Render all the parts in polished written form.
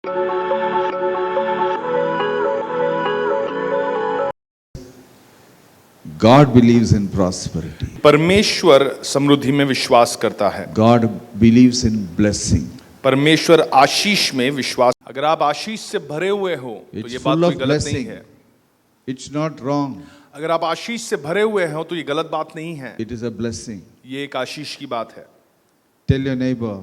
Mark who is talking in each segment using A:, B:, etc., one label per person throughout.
A: God believes in prosperity.
B: परमेश्वर समृद्धि में विश्वास करता है।
A: God believes in blessing.
B: परमेश्वर आशीष में विश्वास। अगर आप आशीष से भरे हुए हो तो
A: It's
B: ये बात
A: full
B: कोई
A: of
B: गलत नहीं
A: blessing.
B: है।
A: It's not wrong.
B: अगर आप आशीष से भरे हुए हो तो ये गलत बात नहीं है।
A: It is a blessing.
B: ये एक आशीष की बात है।
A: Tell your neighbor,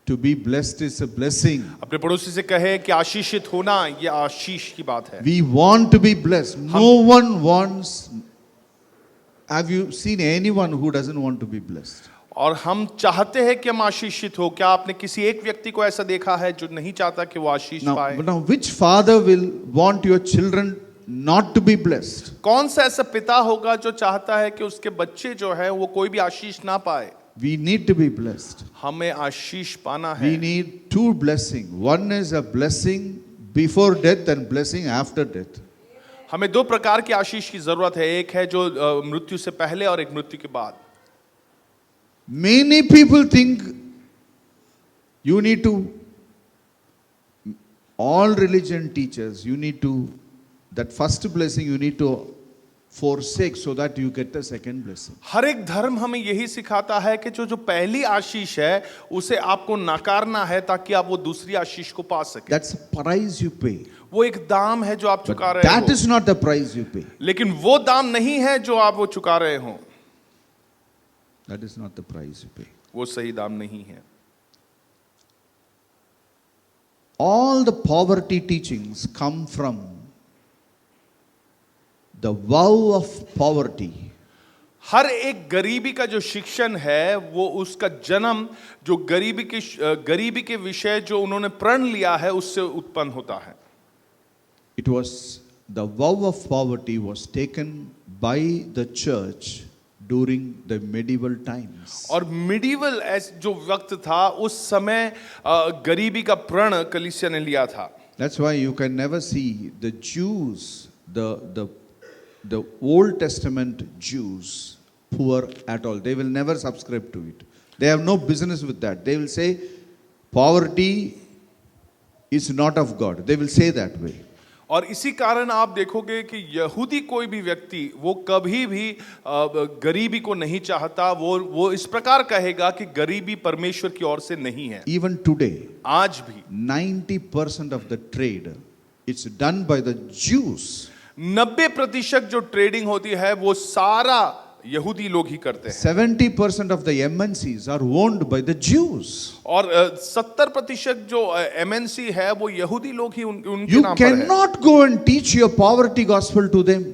A: to be blessed is a blessing.
B: अपने पड़ोसी से कहे कि आशीषित होना ये आशीष की बात है।
A: We want to be blessed. No one wants. Have you seen anyone who doesn't want to be blessed?
B: और हम चाहते हैं कि हम आशीषित हो। क्या आपने किसी एक व्यक्ति को ऐसा देखा है जो नहीं चाहता कि वो आशीष पाए?
A: Now, which father will want your children not to be blessed?
B: कौन सा ऐसा पिता होगा जो चाहता है कि उसके बच्चे जो है वो कोई भी आशीष ना पाए?
A: We need to be blessed.
B: हमें आशीष पाना है।
A: We need two blessings. One is a blessing before death and blessing after death.
B: हमें दो प्रकार की आशीष की जरूरत है। एक है जो मृत्यु से पहले और एक मृत्यु के बाद।
A: Many people think you need to, all religion teachers, you need to, that first blessing you need to forsake so that you get the second blessing.
B: हर एक धर्म हमें यही सिखाता है कि जो पहली आशीष है उसे आपको नकारना है ताकि आप वो दूसरी आशीष को पा सके।
A: That's the price you pay.
B: वो एक दाम है जो आप चुका रहे
A: That
B: हो।
A: is not the price you pay.
B: लेकिन वो दाम नहीं है जो आप वो चुका रहे हो।
A: That is not the price you pay.
B: वो सही दाम नहीं है।
A: All the poverty teachings come from the vow of poverty.
B: हर एक गरीबी का जो शिक्षण है वो उसका जन्म जो गरीबी के विषय जो उन्होंने प्रण लिया है उससे उत्पन्न होता है।
A: It was the vow of poverty was taken by the church during the medieval times.
B: और मिडिवल जो वक्त था उस समय गरीबी का प्रण कलीसिया ने लिया था।
A: That's why you can never see the Jews, the Old Testament Jews poor at all. They will never subscribe to it. They have no business with that. They will say poverty is not of God. They will say that way.
B: और इसी कारण आप देखोगे कि यहूदी कोई भी व्यक्ति वो कभी भी गरीबी को नहीं चाहता। वो इस प्रकार कहेगा कि गरीबी परमेश्वर की ओर से नहीं है।
A: Even today,
B: आज भी
A: 90% of the trade it's done by the Jews.
B: 90% जो ट्रेडिंग होती है वो सारा यहूदी लोग ही करते हैं।
A: 70% of the MNCs are owned by the Jews.
B: और 70% जो MNC है वो यहूदी लोग ही उनके
A: You
B: नाम पर है।
A: cannot go and teach your poverty gospel to them.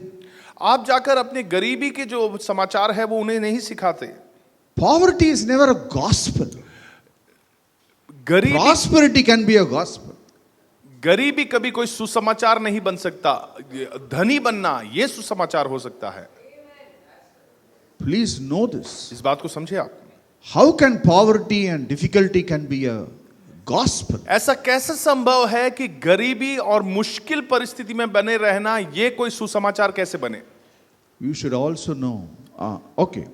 B: आप जाकर अपने गरीबी के जो समाचार है वो उन्हें नहीं सिखाते।
A: Poverty is never a gospel. Prosperity can be a gospel.
B: गरीबी कभी कोई सुसमाचार नहीं बन सकता। धनी बनना ये सुसमाचार हो सकता है।
A: Please know this.
B: इस बात को समझे आप।
A: How can poverty and difficulty can be a gospel?
B: ऐसा कैसे संभव है कि गरीबी और मुश्किल परिस्थिति में बने रहना ये कोई सुसमाचार कैसे बने?
A: You should also know. Okay.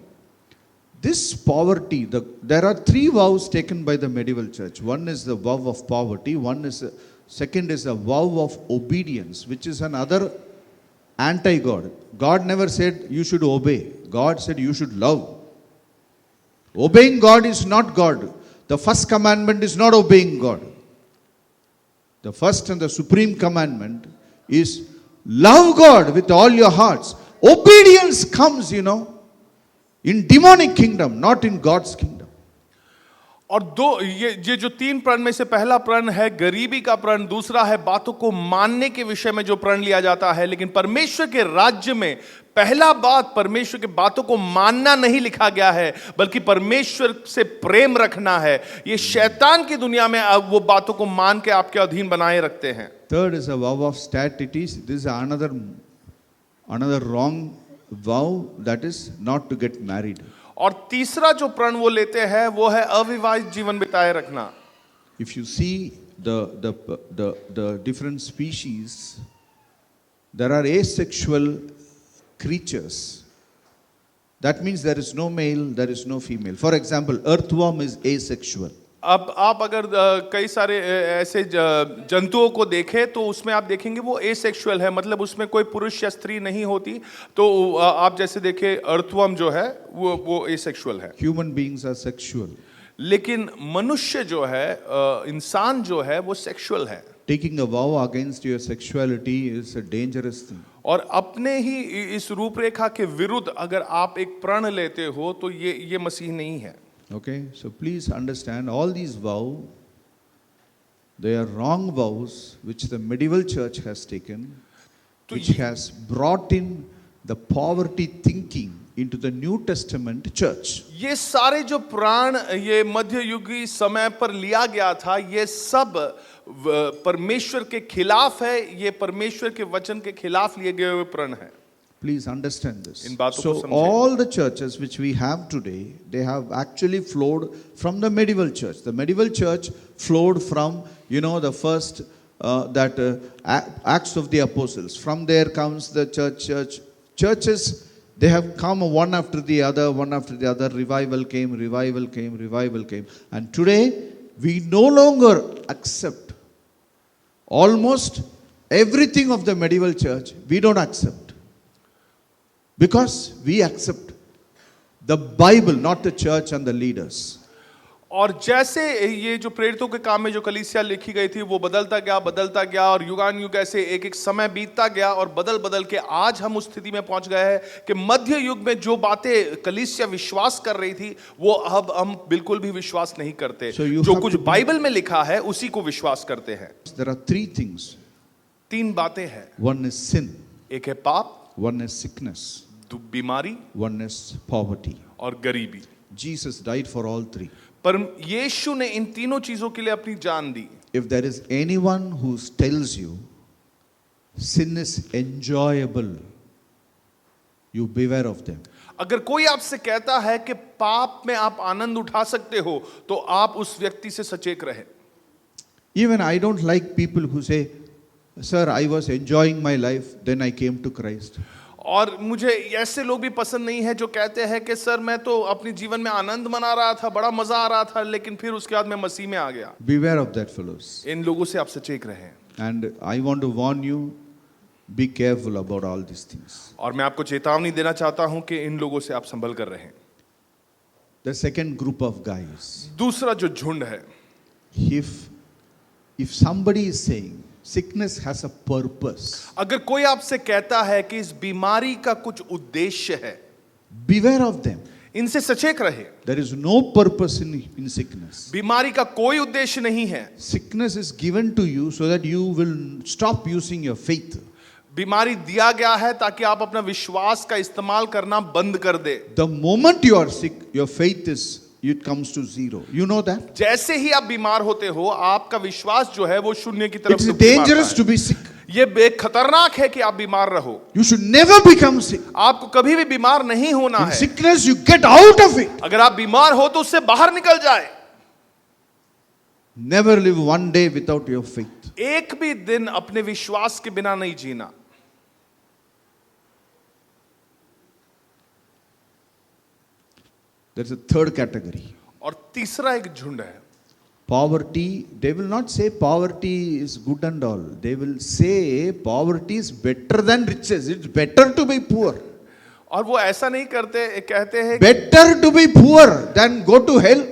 A: This poverty, there are three vows taken by the medieval church. One is the vow of poverty. Second is a vow of obedience, which is another anti-God. God never said you should obey. God said you should love. Obeying God is not God. The first commandment is not obeying God. The first and the supreme commandment is love God with all your hearts. Obedience comes, in demonic kingdom, not in God's kingdom.
B: और ये जो तीन प्रण में से पहला प्रण है गरीबी का प्रण, दूसरा है बातों को मानने के विषय में जो प्रण लिया जाता है। लेकिन परमेश्वर के राज्य में पहला बात परमेश्वर के बातों को मानना नहीं लिखा गया है, बल्कि परमेश्वर से प्रेम रखना है। ये शैतान की दुनिया में अब वो बातों को मान के आपके अधीन बनाए रखते हैं।
A: Third is a vow of statuity. This is another wrong vow, that is not to get married.
B: और तीसरा जो प्रण वो लेते हैं वो है अविवाहित जीवन बिताए रखना।
A: If you see the different species, there are asexual creatures. That means there is no male, there is no female. For example, earthworm is asexual.
B: अब आप अगर कई सारे ऐसे जंतुओं को देखें तो उसमें आप देखेंगे वो एसेक्सुअल है, मतलब उसमें कोई पुरुष या स्त्री नहीं होती। तो आप जैसे देखें अर्थवर्म जो है वो एसेक्सुअल है।
A: Human beings are sexual.
B: लेकिन मनुष्य जो है इंसान जो है वो सेक्सुअल है।
A: Taking a vow against your sexuality is a dangerous thing.
B: और अपने ही इस रूपरेखा के विरुद्ध अगर आप एक प्रण लेते हो तो ये मसीह नहीं है।
A: Okay, so please understand all these vows, they are wrong vows which the medieval church has taken, which has brought in the poverty thinking into the New Testament church.
B: ये सारे जो प्राण ये मध्य युगी समय पर लिया गया था, ये सब परमेश्वर के खिलाफ है, ये परमेश्वर के वचन के खिलाफ लिए गए हुए प्रण है।
A: Please understand this.
B: इन बातों को
A: So
B: समझें।
A: all the churches which we have today, they have actually flowed from the medieval church. The medieval church flowed from, the first Acts of the Apostles. From there comes the church. Churches, they have come one after the other. Revival came. And today, we no longer accept almost everything of the medieval church. We don't accept. Because we accept the Bible, not the church and the leaders.
B: और जैसे ये जो प्रेरितों के काम में जो कलीसिया लिखी गई थी वो बदलता गया और युगान युग ऐसे एक समय बीतता गया और बदल के आज हम उस स्थिति में पहुंच गए हैं कि मध्य युग में जो बातें कलीसिया विश्वास कर रही थी वो अब हम बिल्कुल भी विश्वास नहीं करते। जो कुछ बाइबल में लिखा है उसी को विश्वास करते हैं।
A: There are three things.
B: 3 बातें हैं।
A: One is sin.
B: एक है पाप,
A: One is sickness.
B: बीमारी,
A: One is poverty.
B: और गरीबी।
A: Jesus died for all three.
B: पर यीशु ने इन तीनों चीजों के लिए अपनी जान दी।
A: If there is anyone who tells you sin is enjoyable, you beware of them.
B: अगर कोई आपसे कहता है कि पाप में आप आनंद उठा सकते हो तो आप उस व्यक्ति से सचेत रहे।
A: Even I don't like people who say, Sir, I was enjoying my life, then I came to Christ.
B: और मुझे ऐसे लोग भी पसंद नहीं है जो कहते हैं कि सर मैं तो अपने जीवन में आनंद मना रहा था, बड़ा मजा आ रहा था, लेकिन फिर उसके बाद मैं मसीह में आ गया।
A: Beware of that fellows.
B: इन लोगों से आप सचेत रहें।
A: And I want to warn you, be careful about all these things.
B: और मैं आपको चेतावनी देना चाहता हूं कि इन लोगों से आप संभल कर रहें।
A: The second group of guys.
B: दूसरा जो झुंड है,
A: if somebody is saying sickness has a purpose,
B: अगर कोई आपसे कहता है कि इस बीमारी का कुछ उद्देश्य है,
A: beware of them.
B: इनसे सचेत रहे।
A: There is no purpose in sickness.
B: बीमारी का कोई उद्देश्य नहीं है।
A: Sickness is given to you so that you will stop using your faith.
B: बीमारी दिया गया है ताकि आप अपना विश्वास का इस्तेमाल करना बंद कर दे।
A: The moment you are sick, your faith it comes to zero. You know that?
B: जैसे ही आप बीमार होते हो आपका विश्वास जो है वो शून्य की तरफ
A: It's
B: से
A: dangerous to be sick.
B: ये बेहद खतरनाक है कि आप बीमार रहो।
A: You should never become sick.
B: आपको कभी भी बीमार नहीं होना
A: In
B: है।
A: sickness you get out of it.
B: अगर आप बीमार हो तो उससे बाहर निकल जाए।
A: Never live one day without your faith.
B: एक भी दिन अपने विश्वास के बिना नहीं जीना।
A: There's a third category.
B: और तीसरा एक झुंड है।
A: Poverty, they will not say poverty is good and all. They will say poverty is better than riches. It's better to be poor.
B: और वो ऐसा नहीं करते, कहते हैं
A: Better to be poor than go to hell.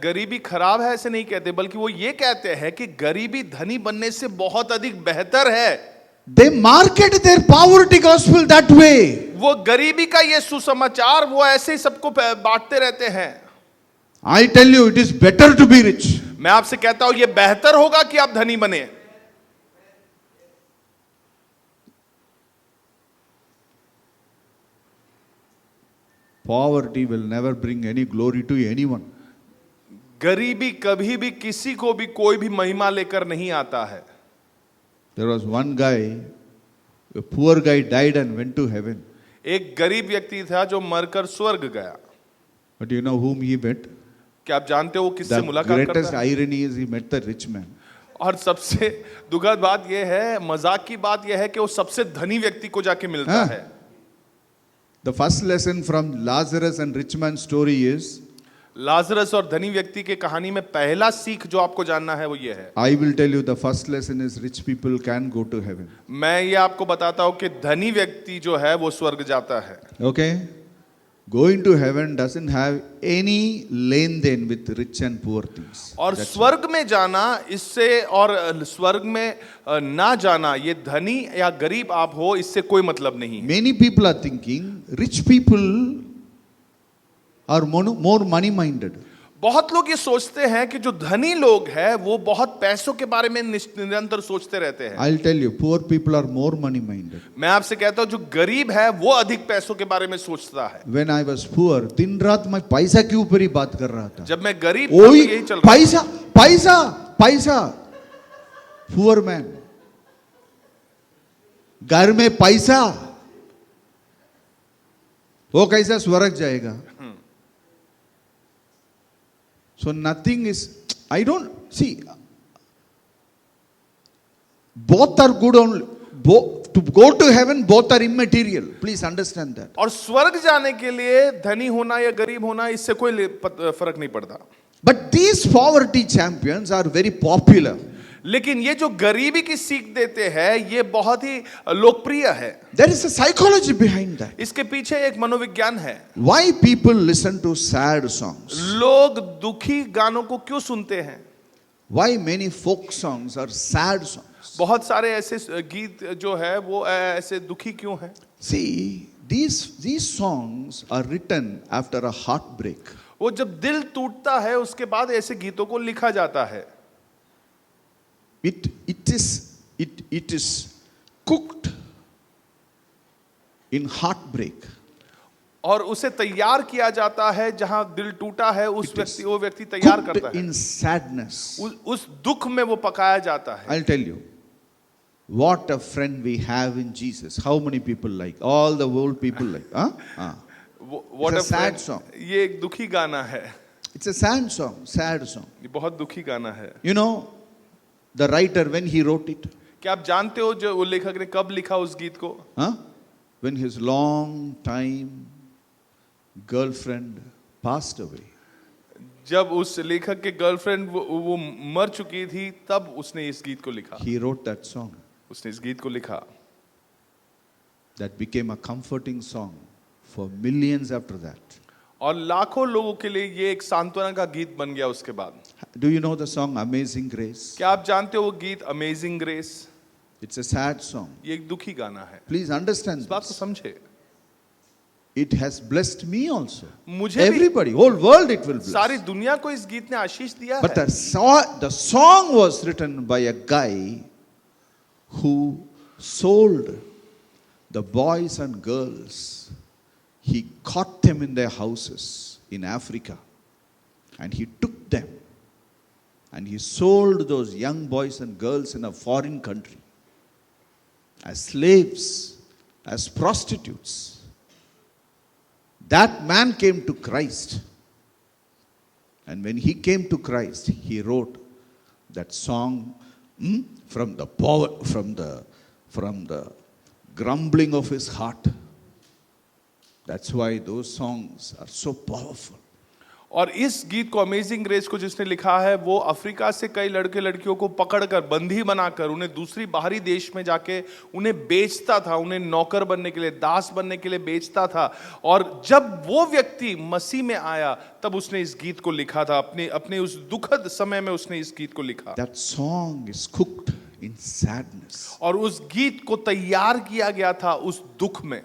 B: गरीबी खराब है ऐसे नहीं कहते, बल्कि वो ये कहते हैं कि गरीबी धनी बनने से बहुत अधिक बेहतर है।
A: They market their poverty gospel that way.
B: वो गरीबी का ये सुसमाचार वो ऐसे ही सबको बांटते रहते हैं।
A: I tell you, it is better to be rich.
B: मैं आपसे कहता हूं ये बेहतर होगा कि आप धनी बने।
A: Poverty will never bring any glory to anyone.
B: गरीबी कभी भी किसी को भी कोई भी महिमा लेकर नहीं आता है।
A: There was one guy, a poor guy died and went to heaven.
B: एक गरीब व्यक्ति था जो मरकर स्वर्ग गया।
A: But you know whom he met?
B: क्या आप जानते हो वो किससे
A: The
B: मुलाकात
A: greatest
B: करता है?
A: irony is he met the rich man.
B: और सबसे दुखद बात यह है, मजाक की बात यह है कि वो सबसे धनी व्यक्ति को जाके मिलता
A: हाँ।
B: है।
A: The first lesson from Lazarus and rich man story is
B: Lazarus और धनी व्यक्ति के कहानी में पहला सीख जो आपको जानना है वो ये है,
A: I will tell you the first lesson is rich people can go to heaven.
B: मैं ये आपको बताता हूं कि धनी व्यक्ति जो है वो स्वर्ग जाता है।
A: Okay? Going to heaven doesn't have any लेन-देन with rich and poor things.
B: और स्वर्ग में जाना इससे और स्वर्ग में ना जाना, ये धनी या गरीब आप हो इससे कोई मतलब नहीं है।
A: Many people are thinking rich people are more money-minded.
B: बहुत लोग ये सोचते हैं कि जो धनी लोग हैं वो बहुत पैसों के बारे में निरंतर सोचते रहते हैं।
A: I'll tell you, poor people are more money-minded.
B: मैं आपसे कहता हूं जो गरीब है वो अधिक पैसों के बारे में सोचता है।
A: When I was poor, दिन रात मैं पैसा के ऊपर ही बात कर रहा था।
B: जब मैं गरीब था तो यही चल रहा
A: पैसा पैसा पैसा, पुअर मैन, घर में पैसा, वो कैसा स्वर्ग जाएगा? So nothing is, I don't see, both are good only, to go to heaven both are immaterial, please understand that.
B: और स्वर्ग जाने के लिए धनी होना या गरीब होना इससे कोई फर्क नहीं पड़ता।
A: But these poverty champions are very popular.
B: लेकिन ये जो गरीबी की सीख देते हैं ये बहुत ही लोकप्रिय है।
A: There is a psychology behind that.
B: इसके पीछे एक मनोविज्ञान है।
A: Why people listen to sad songs?
B: लोग दुखी गानों को क्यों सुनते हैं?
A: Why many folk songs are sad songs?
B: बहुत सारे ऐसे गीत जो है वो ऐसे दुखी क्यों हैं?
A: See, these songs are written after a heartbreak.
B: वो जब दिल टूटता है उसके बाद ऐसे गीतों को लिखा जाता है।
A: It is cooked in heartbreak.
B: और उसे तैयार किया जाता है जहां दिल टूटा है वो व्यक्ति तैयार करता
A: Cooked
B: है।
A: in sadness.
B: उस दुख में वो पकाया जाता है।
A: I'll tell you, what a friend we have in Jesus. How many people like? All the world people like.
B: What
A: It's a
B: a
A: sad
B: friend.
A: song.
B: ये एक दुखी गाना है।
A: It's a sad song, sad song.
B: ये बहुत दुखी गाना है।
A: You know, the writer, when he wrote it,
B: क्या आप जानते हो जो वो लेखक ने कब लिखा उस गीत को?
A: when his long time girlfriend passed away.
B: जब उस लेखक के गर्लफ्रेंड वो मर चुकी थी तब उसने इस गीत को लिखा।
A: He wrote that song.
B: उसने इस गीत को लिखा।
A: That became a comforting song for millions after that.
B: और लाखों लोगों के लिए ये एक सांत्वना का गीत बन गया उसके बाद।
A: Do you know the song Amazing Grace?
B: क्या आप जानते हो वो गीत amazing grace?
A: It's a sad song.
B: ये एक दुखी गाना है।
A: Please understand
B: इस बात को
A: this.
B: समझे।
A: It has blessed me also.
B: मुझे भी
A: Everybody, whole world it will bless.
B: सारी दुनिया को इस गीत ने आशीष दिया
A: But
B: है।
A: the song was written by a guy who sold the boys and girls. He caught them in their houses in Africa and he took them and he sold those young boys and girls in a foreign country as slaves, as prostitutes. That man came to Christ. And when he came to Christ, he wrote that song from the power, from the grumbling of his heart. That's why those songs are so powerful.
B: और इस गीत को amazing grace को जिसने लिखा है वो Africa से कई लड़के लड़कियों को पकड़कर बंदी बनाकर उन्हें दूसरी बाहरी देश में जाके उन्हें बेचता था, उन्हें नौकर बनने के लिए, दास बनने के लिए बेचता था। और जब वो व्यक्ति मसीह में आया तब उसने इस गीत को लिखा था। अपने उस दुखद समय में उसने इस गीत को लिखा।
A: That song is cooked in sadness.
B: और उस गीत को तैयार किया गया था उस दुख में।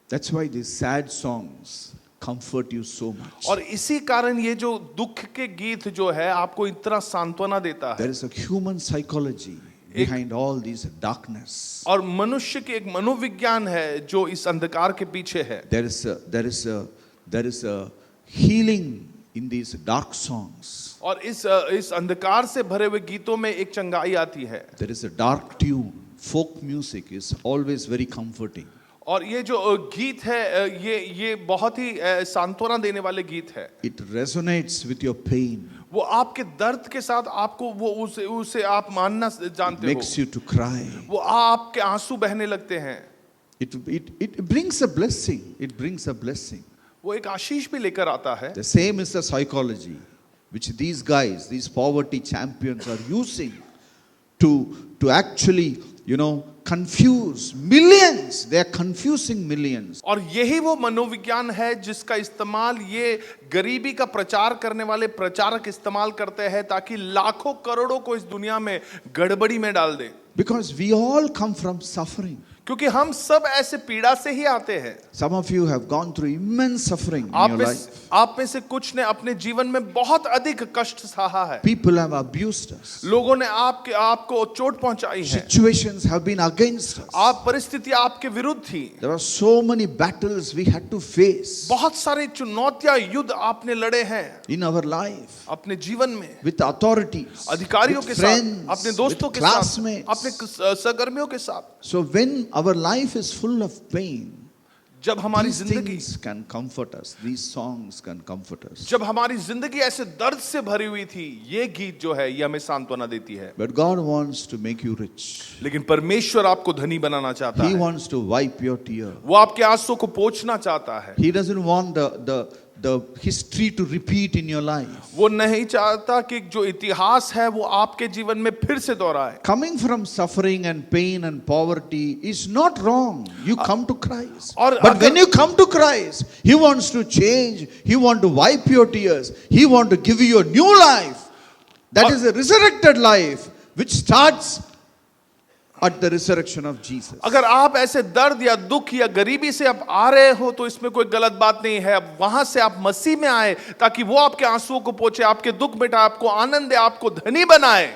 A: That's why these sad songs comfort you so much.
B: और इसी कारण ये जो दुख के गीत जो है आपको इतना सांत्वना देता है।
A: There is a human psychology behind all these darkness.
B: और मनुष्य के एक मनोविज्ञान है जो इस अंधकार के पीछे है।
A: There is a healing in these dark songs.
B: और इस अंधकार से भरे हुए गीतों में एक चंगाई आती है।
A: There is a dark tune. Folk music is always very comforting.
B: और ये जो गीत है ये बहुत ही सांत्वना देने वाले गीत है।
A: It resonates with your pain.
B: वो आपके दर्द के साथ आपको वो उसे आप मानना जानते हो।
A: Makes you to cry.
B: वो आपके आंसू बहने लगते हैं।
A: It brings a blessing. It brings a blessing.
B: वो एक आशीष भी लेकर आता है।
A: The same is the psychology which these guys, these poverty champions are using to actually, confuse millions. They are confusing millions.
B: और यही वो मनोविज्ञान है जिसका इस्तेमाल ये गरीबी का प्रचार करने वाले प्रचारक इस्तेमाल करते हैं ताकि लाखों करोड़ों को इस दुनिया में गड़बड़ी में डाल दे।
A: Because we all come from suffering.
B: क्योंकि हम सब ऐसे पीड़ा से ही आते हैं।
A: Some of you have gone through immense suffering in your life.
B: आप में से कुछ ने अपने जीवन में बहुत अधिक कष्ट सहा है।
A: People have abused us.
B: लोगों ने आपको चोट पहुंचाई है।
A: Situations have been against us.
B: आप परिस्थितियां आपके विरुद्ध थी।
A: There are so many battles we had to face
B: बहुत सारी चुनौतियां युद्ध आपने लड़े हैं
A: in our life
B: अपने जीवन में,
A: with authorities,
B: अधिकारियों
A: with
B: के
A: friends,
B: साथ, अपने दोस्तों
A: with
B: के साथ,
A: classmates.
B: अपने सहकर्मियों के साथ।
A: So when our life is full of pain,
B: जब हमारी
A: these
B: जिंदगी
A: things can comfort us. These songs can comfort us.
B: जब हमारी जिंदगी ऐसे दर्द से भरी हुई थी, ये गीत जो है ये हमें सांत्वना देती है।
A: But God wants to make you rich.
B: लेकिन परमेश्वर आपको धनी बनाना चाहता
A: He
B: है।
A: wants to wipe your tear.
B: वो आपके आंसू को पोंछना चाहता है।
A: He doesn't want the history to repeat in your life.
B: वो नहीं चाहता कि जो इतिहास है वो आपके जीवन में फिर से दोहराए।
A: Coming from suffering and pain and poverty is not wrong. You come to Christ.
B: और
A: But when you come to Christ, He wants to change. He wants to wipe your tears. He wants to give you a new life. That is a resurrected life which starts at the resurrection of Jesus.
B: अगर आप ऐसे दर्द या दुख या गरीबी से आप आ रहे हो तो इसमें कोई गलत बात नहीं है। अब वहां से आप मसीह में आए ताकि वो आपके आंसुओं को पोंछे, आपके दुख मिटाए, आपको आनंद दे, आपको धनी बनाए।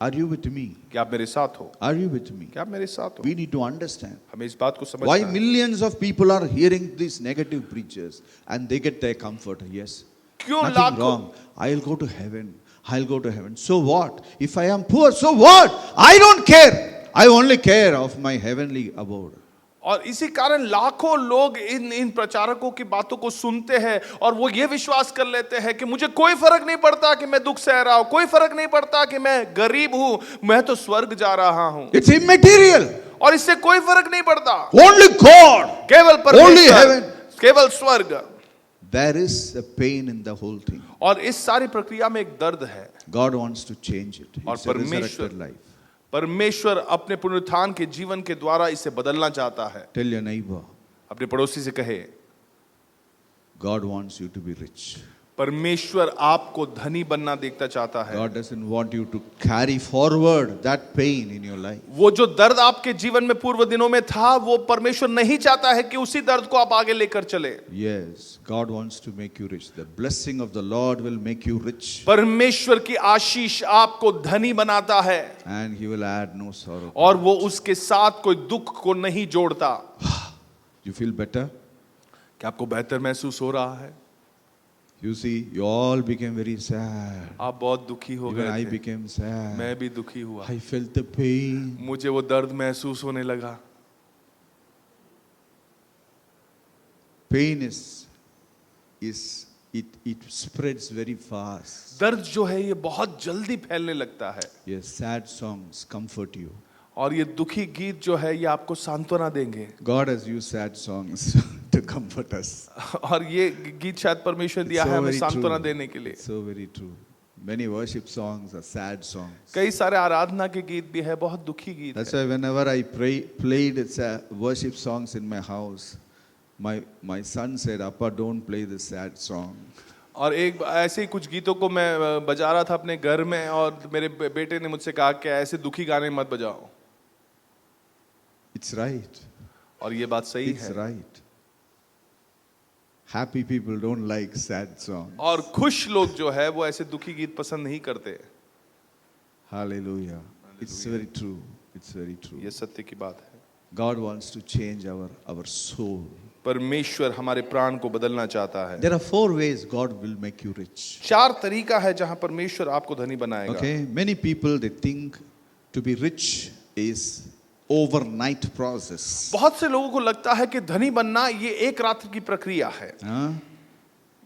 A: Are you with me?
B: क्या आप मेरे साथ हो?
A: Are you with me?
B: क्या आप मेरे साथ हो?
A: We need to understand
B: हमें इस बात को समझना
A: why
B: है।
A: millions of people are hearing these negative preachers and they get their comfort. Yes.
B: क्यों
A: Nothing
B: लाखों
A: wrong. I'll go to heaven. I'll go to heaven. So what? If I am poor, so what? I don't care. I only care of my heavenly abode.
B: और इसी कारण लाखों लोग इन प्रचारकों की बातों को सुनते हैं और वो ये विश्वास कर लेते हैं कि मुझे कोई फर्क नहीं पड़ता कि मैं दुख सह रहा हूं, कोई फर्क नहीं पड़ता कि मैं गरीब हूं, मैं तो स्वर्ग जा रहा हूं।
A: It's immaterial.
B: और इससे कोई फर्क नहीं पड़ता।
A: Only God.
B: केवल
A: Only
B: परमेश्वर,
A: heaven.
B: केवल स्वर्ग।
A: There is a pain in the whole thing.
B: और इस सारी प्रक्रिया में एक दर्द है।
A: God wants to change it.
B: और
A: It's a resurrected life.
B: परमेश्वर अपने पुनरुत्थान के जीवन के द्वारा इसे बदलना चाहता है।
A: Tell your neighbor,
B: अपने पड़ोसी से कहे,
A: God wants you to be rich.
B: परमेश्वर आपको धनी बनना देखना चाहता है।
A: God doesn't want you to carry forward that pain in your life.
B: वो जो दर्द आपके जीवन में पूर्व दिनों में था, वो परमेश्वर नहीं चाहता है कि उसी दर्द को आप आगे लेकर चले।
A: Yes, God wants to make you rich. The blessing of the Lord will make you rich.
B: परमेश्वर की आशीष आपको धनी बनाता है
A: And He will add no sorrow.
B: और वो उसके साथ कोई दुख को नहीं जोड़ता।
A: You feel better?
B: क्या आपको बेहतर महसूस हो रहा है?
A: You see, you all became very sad.
B: आप बहुत दुखी हो
A: Even I
B: गए थे।
A: became sad.
B: मैं भी दुखी हुआ।
A: I felt the pain.
B: मुझे वो दर्द महसूस होने लगा।
A: Pain it spreads very fast.
B: दर्द जो है ये बहुत जल्दी फैलने लगता है
A: Yes, sad songs comfort you.
B: और ये दुखी गीत जो है ये आपको सांत्वना देंगे।
A: God has used sad songs to comfort us.
B: और ये गीत शायद परमेश्वर दिया है हमें सांत्वना देने के लिए।
A: So very true. Many worship songs are sad songs.
B: कई सारे आराधना के गीत भी है, बहुत दुखी गीत
A: That's
B: है।
A: why whenever I played worship songs in my house, my son said, "Appa, don't play this sad song."
B: और एक ऐसे ही कुछ गीतों को मैं बजा रहा था अपने घर में और मेरे बेटे ने मुझसे कहा कि ऐसे दुखी गाने मत बजाओ।
A: It's right.
B: और ये बात सही
A: It's
B: है।
A: right. Happy people don't like sad songs.
B: और खुश लोग जो है वो ऐसे दुखी गीत पसंद नहीं करते।
A: Hallelujah. It's very true. It's very true.
B: ये सत्य की बात है।
A: God wants to change our soul.
B: परमेश्वर हमारे प्राण को बदलना चाहता है।
A: There are 4 ways God will make you rich.
B: 4 तरीका है जहां परमेश्वर आपको धनी बनाएगा।
A: Okay, many people they think to be rich is overnight process.
B: बहुत से लोगों को लगता है कि धनी बनना ये एक रात की प्रक्रिया है।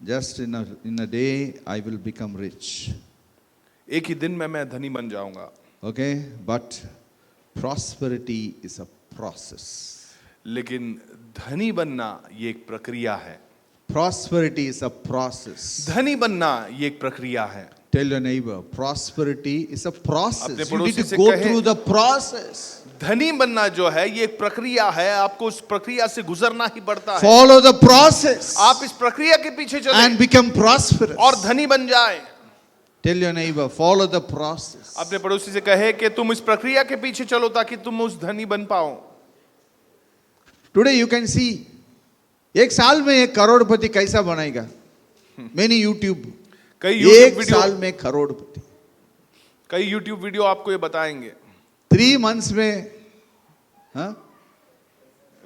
A: Just in a day I will become rich.
B: एक ही दिन में मैं धनी बन जाऊंगा।
A: Okay, but prosperity is a process.
B: लेकिन धनी बनना ये एक प्रक्रिया है।
A: Prosperity is a process.
B: धनी बनना ये एक प्रक्रिया है।
A: Tell your neighbor, prosperity is a process.
B: अपने
A: You need
B: पड़ोसी
A: to
B: से
A: go
B: कहे-
A: through the process.
B: धनी बनना जो है ये एक प्रक्रिया है, आपको उस प्रक्रिया से गुजरना ही पड़ता है।
A: Follow the process
B: आप इस प्रक्रिया के पीछे चलें
A: and become prosperous.
B: और धनी बन जाए।
A: Tell your neighbor, follow the process.
B: अपने पड़ोसी से कहे कि तुम इस प्रक्रिया के पीछे चलो ताकि तुम उस धनी बन पाओ।
A: Today you can see, एक साल में एक करोड़पति कैसा बनेगा? Many YouTube.
B: कई YouTube
A: एक
B: वीडियो
A: साल में करोड़पति.
B: कई YouTube वीडियो आपको ये बताएंगे।
A: 3 months में, हाँ?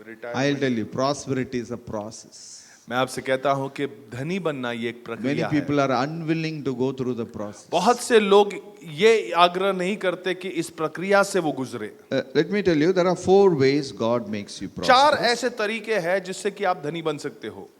B: Retire-
A: I'll tell you, prosperity is a process.
B: मैं आपसे कहता हूं कि धनी बनना ये एक
A: Many
B: प्रक्रिया है।
A: people are unwilling to go through the process.
B: बहुत से लोग ये आग्रह नहीं करते कि इस प्रक्रिया से वो गुजरे।
A: Let me tell you, there are 4 ways God makes you
B: 4
A: prosperous.
B: ऐसे तरीके हैं जिससे कि आप धनी बन सकते हो।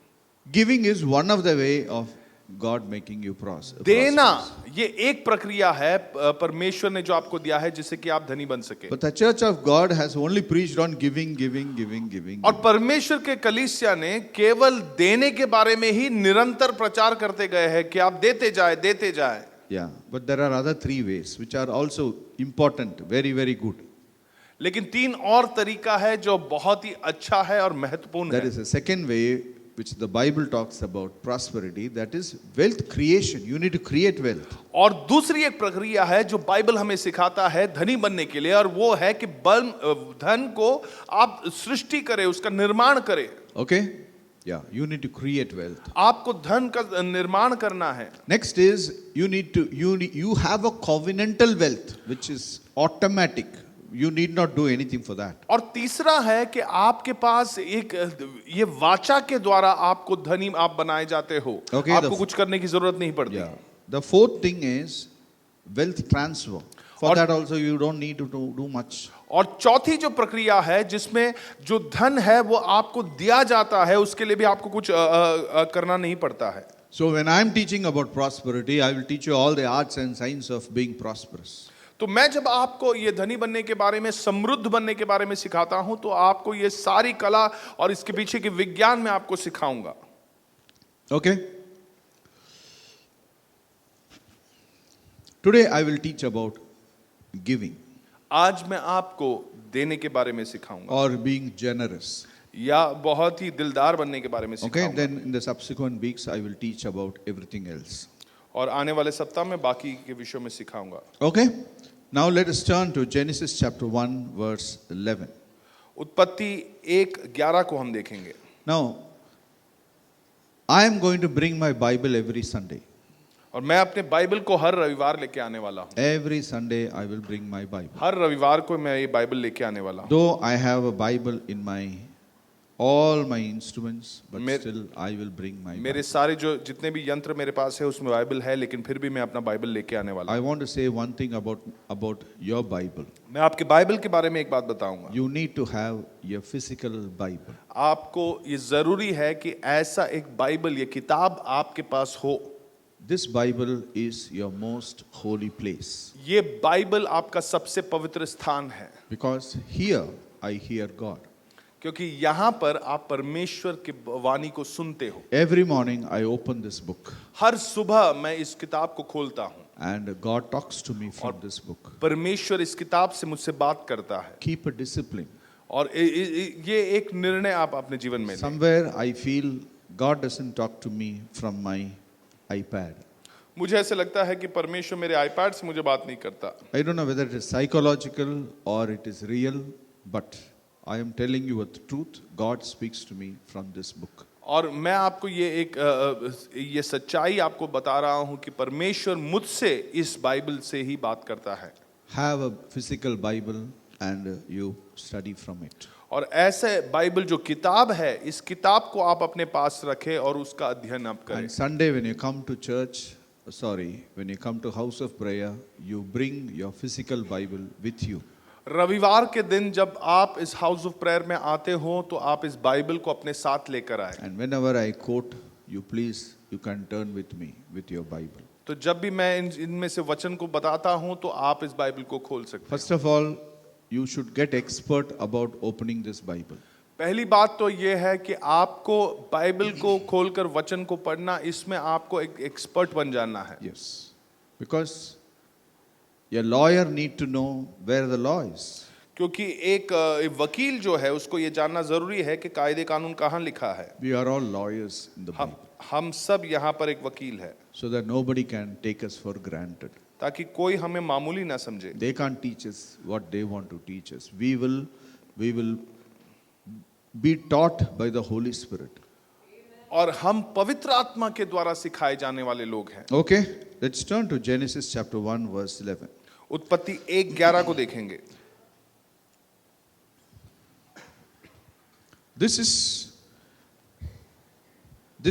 A: Giving is one of the way of God making you prosperous.
B: देना ये एक प्रक्रिया है परमेश्वर ने जो आपको दिया है जिससे कि आप धनी बन सके।
A: But the church of God has only preached on giving, giving, giving, giving.
B: और परमेश्वर के कलीसिया ने केवल देने के बारे में ही निरंतर प्रचार करते गए हैं कि आप देते जाए, देते जाए।
A: Yeah, but there are other 3 ways which are also important, very, very good.
B: लेकिन 3 और तरीका है जो बहुत ही अच्छा है और महत्वपूर्ण
A: There
B: है।
A: is a second way which the Bible talks about prosperity, that is wealth creation. You need to create wealth.
B: और दूसरी एक प्रक्रिया है जो बाइबल हमें सिखाता है धनी बनने के लिए, और वो है कि धन को आप सृष्टि करें, उसका निर्माण करें।
A: Okay? Yeah, you need to create wealth.
B: आपको धन का निर्माण करना है।
A: Next is you have a covenantal wealth which is automatic. You need not do anything for that.
B: और तीसरा है कि आपके पास एक ये वाचा के द्वारा आपको धनी आप बनाए जाते हो।
A: Okay,
B: आपको कुछ करने की जरूरत नहीं पड़ती।
A: Yeah. The fourth thing is wealth transfer. For
B: और-
A: that also you don't need to do much.
B: और चौथी जो प्रक्रिया है जिसमें जो धन है वो आपको दिया जाता है, उसके लिए भी आपको कुछ करना नहीं पड़ता है।
A: So when I am teaching about prosperity, I will teach you all the arts and science of being prosperous.
B: तो मैं जब आपको ये धनी बनने के बारे में, समृद्ध बनने के बारे में सिखाता हूं तो आपको ये सारी कला और इसके पीछे के विज्ञान में आपको सिखाऊंगा।
A: Okay? Today I will teach about giving
B: आज मैं आपको देने के बारे में सिखाऊंगा
A: or being generous.
B: या बहुत ही दिलदार बनने के बारे में
A: Okay?
B: सिखाऊंगा।
A: Then in the subsequent weeks I will teach about everything else.
B: और आने वाले सप्ताह में बाकी के विषयों में सिखाऊंगा।
A: Okay? Now let us turn to Genesis chapter 1 verse 11.
B: उत्पत्ति 1:11 को हम देखेंगे।
A: Now, I am going to bring my Bible every Sunday.
B: और मैं अपने बाइबल को हर रविवार लेके आने वाला हूँ।
A: Every Sunday I will bring my Bible.
B: हर रविवार को मैं ये बाइबल लेके आने वाला हूँ।
A: Though I have a Bible in all my instruments, but
B: मेरे-
A: still I will bring my
B: मेरे
A: Bible.
B: सारे जो जितने भी यंत्र मेरे पास है उसमें बाइबल है, लेकिन फिर भी मैं अपना बाइबल लेके आने वाला
A: I
B: हूँ।
A: want to say one thing about your Bible.
B: मैं आपके बाइबल के बारे में एक बात बताऊंगा।
A: You need to have your physical Bible.
B: आपको ये जरूरी है कि ऐसा एक बाइबल, ये किताब आपके पास हो।
A: This Bible is your most holy place.
B: ये बाइबल आपका सबसे पवित्र स्थान है,
A: Because here I hear God.
B: क्योंकि यहाँ पर आप परमेश्वर की वाणी को सुनते हो।
A: Every morning I open this book
B: हर सुबह मैं इस किताब को खोलता हूँ,
A: and God talks to me from this book.
B: परमेश्वर इस किताब से मुझसे बात करता है।
A: Keep a discipline.
B: और ये एक निर्णय आप अपने जीवन में लें।
A: Somewhere I feel God doesn't talk to me from my iPad.
B: मुझे ऐसे लगता है कि परमेश्वर मेरे आईपैड से मुझे बात नहीं करता।
A: I don't know whether it is psychological or it is real, but I am telling you the truth. God speaks to me from this book.
B: और मैं आपको ये सच्चाई आपको बता रहा हूं कि परमेश्वर मुझसे इस बाइबल से ही बात करता है।
A: Have a physical Bible and you study from it.
B: और ऐसे बाइबल जो किताब है, इस किताब को आप अपने पास रखें और उसका अध्ययन आप करें।
A: And Sunday when you come to church, when you come to house of prayer, you bring your physical Bible with you.
B: रविवार के दिन जब आप इस हाउस ऑफ प्रेयर में आते हो तो आप इस बाइबल को अपने साथ लेकर आए।
A: And whenever I quote, you can turn with me with your Bible.
B: तो जब भी मैं इनमें से वचन को बताता हूं तो आप इस बाइबल को खोल सकते हैं।
A: First of all, you should get expert about opening this Bible.
B: पहली बात तो ये है कि आपको बाइबल को खोलकर वचन को पढ़ना, इसमें आपको एक एक्सपर्ट बन जाना है।
A: Yes. Because a lawyer need to know where the law is.
B: क्योंकि एक वकील जो है उसको ये जानना जरूरी है कि कायदे कानून कहाँ लिखा है।
A: We are all lawyers in the Bible.
B: हम सब यहाँ पर एक वकील है,
A: So that nobody can take us for granted.
B: ताकि कोई हमें मामूली ना समझे।
A: They can't teach us what they want to teach us. We will be taught by the Holy Spirit.
B: और हम पवित्र आत्मा के द्वारा सिखाए जाने वाले लोग हैं।
A: Okay, let's turn to Genesis chapter 1 verse 11.
B: उत्पत्ति 1:11 को देखेंगे।
A: This